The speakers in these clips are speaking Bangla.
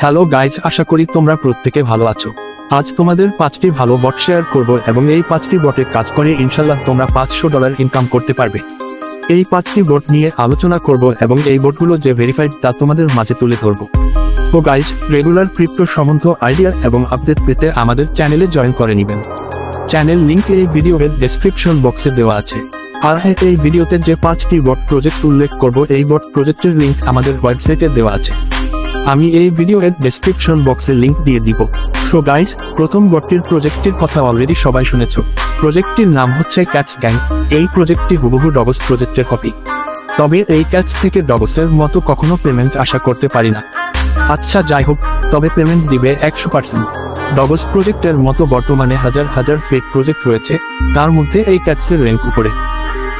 হ্যালো গাইজ, আশা করি তোমরা প্রত্যেকে ভালো আছো। আজ তোমাদের 5টি ভালো বট শেয়ার করব এবং এই 5টি বটে কাজ করে ইনশাল্লাহ তোমরা $500 ইনকাম করতে পারবে। এই 5টি বট নিয়ে আলোচনা করব এবং এই বটগুলো যে ভেরিফাইড তা তোমাদের মাঝে তুলে ধরব। তো গাইজ, রেগুলার ক্রিপ্টো সম্বন্ধ আইডিয়া এবং আপডেট পেতে আমাদের চ্যানেলে জয়েন করে নেবেন। চ্যানেল লিংক এই ভিডিওর ডেসক্রিপশন বক্সে দেওয়া আছে। আর হ্যাঁ, এই ভিডিওতে যে 5টি বট প্রজেক্ট উল্লেখ করব এই বট প্রজেক্টের লিংক আমাদের ওয়েবসাইটে দেওয়া আছে। আমি এই ভিডিওর ডেসক্রিপশন বক্সে লিংক দিয়ে দিব। সো গাইজ, প্রথম বটটির প্রজেক্টটির কথা অলরেডি সবাই শুনেছো। প্রজেক্টটির নাম হচ্ছে ক্যাচ গ্যাং। এই প্রজেক্টটি হুবহু ডগস প্রজেক্টের কপি, তবে এই ক্যাচ থেকে ডগসের মতো কখনো পেমেন্ট আশা করতে পারি না। আচ্ছা যাই হোক, তবে পেমেন্ট দিবে 100%। ডগস প্রজেক্টের মতো বর্তমানে হাজার হাজার ফেক প্রজেক্ট রয়েছে, তার মধ্যে এই ক্যাচের র্যাঙ্ক উপরে।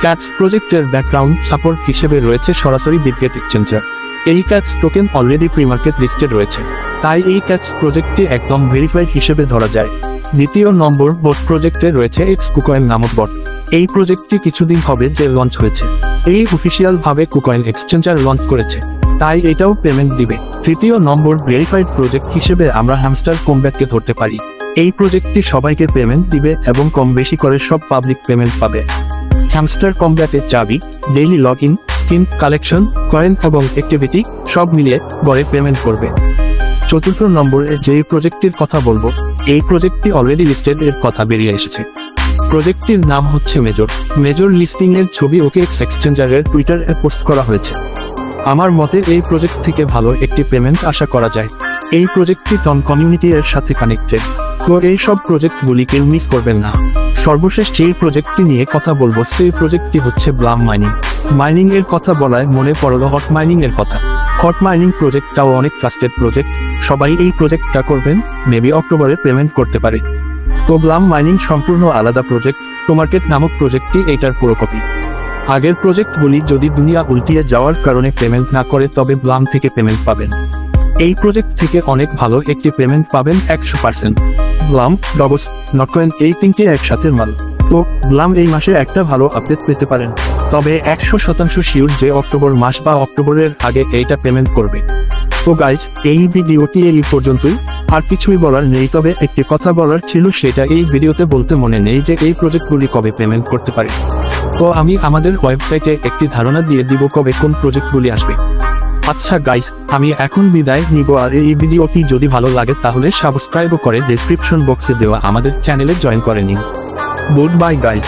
ক্যাচ প্রজেক্টের ব্যাকগ্রাউন্ড সাপোর্ট হিসেবে রয়েছে সরাসরি বিটগেট এক্সচেঞ্জার। এই ক্যাচ টোকেন অলরেডি প্রিমার্কেট লিস্টেড রয়েছে, তাই এই ক্যাচ প্রজেক্টটি একদম ভেরিফাইড হিসেবে ধরা যায়। দ্বিতীয় নম্বর বট প্রজেক্টে রয়েছে KuCoin নামক বট। এই প্রজেক্টটি কিছুদিন হবে যে লঞ্চ হয়েছে। এই অফিসিয়াল ভাবে KuCoin এক্সচেঞ্জার লঞ্চ করেছে, তাই এটাও পেমেন্ট দিবে। তৃতীয় নম্বর ভেরিফাইড প্রজেক্ট হিসেবে আমরা হ্যামস্টার কমব্যাটকে ধরতে পারি। এই প্রজেক্টটি সবাইকে পেমেন্ট দিবে এবং কম বেশি করে সব পাবলিক পেমেন্ট পাবে। হ্যামস্টার কমব্যাটের চাবি, daily log in, skin collection, coin এবং অ্যাক্টিভিটি সব মিলিয়ে গড়ে পেমেন্ট করবে। চতুর্থ নম্বরে যে প্রজেক্টটির কথা বলবো, এই প্রজেক্টটি অলরেডি লিস্টেড এর কথা বেরিয়ে এসেছে। প্রজেক্টটির নাম হচ্ছে মেজর। মেজর লিস্টিং এর ছবি OKX এক্সচেঞ্জারের টুইটারে পোস্ট করা হয়েছে। আমার মতে এই প্রজেক্ট থেকে ভালো একটি পেমেন্ট আশা করা যায়। এই প্রজেক্টটি টন কমিউনিটি এর সাথে কানেক্টেড, তো এই সব প্রজেক্টগুলিকে মিস করবেন না। সর্বশেষ যেই প্রজেক্টটি নিয়ে কথা বলবো সেই প্রজেক্টটি হচ্ছে ব্লাম মাইনিং। মাইনিং এর কথা বলায় মনে পড়লো হট মাইনিং এর কথা। হট মাইনিং প্রজেক্টটাও অনেক ট্রাস্টেড প্রজেক্ট, সবাই এই প্রজেক্টটা করবেন, মেবি অক্টোবরে পেমেন্ট করতে পারে। তো ব্লাম মাইনিং সম্পূর্ণ আলাদা প্রজেক্ট। টোমার্কেট নামক প্রজেক্টটি এইটার পুরো কপি। আগের প্রজেক্টগুলি যদি দুনিয়া উল্টিয়ে যাওয়ার কারণে পেমেন্ট না করে তবে ব্লাম থেকে পেমেন্ট পাবেন। এই প্রজেক্ট থেকে অনেক ভালো একটি পেমেন্ট পাবেন 100%। ব্লাম, ডগস, নটকয়েন এই তিনটে একসাথে মাল। তো ব্লাম এই মাসে একটা ভালো আপডেট পেতে পারেন, তবে 100% শিওর যে অক্টোবর মাস বা অক্টোবরের আগে এইটা পেমেন্ট করবে। তো গাইজ, এই ভিডিওটি এই পর্যন্তই। আর কিছুই বলার নেই, তবে একটি কথা বলার ছিল, সেটা এই ভিডিওতে বলতে মনে নেই যে এই প্রজেক্টগুলি কবে পেমেন্ট করতে পারে। তো আমি আমাদের ওয়েবসাইটে একটি ধারণা দিয়ে দিব কবে কোন প্রজেক্টগুলি আসবে। আচ্ছা গাইজ, আমি এখন বিদায় নিব। আর এই ভিডিওটি যদি ভালো লাগে তাহলে সাবস্ক্রাইব করে ডেসক্রিপশন বক্সে দেওয়া আমাদের চ্যানেলে জয়েন করে নিন। Good bye guys.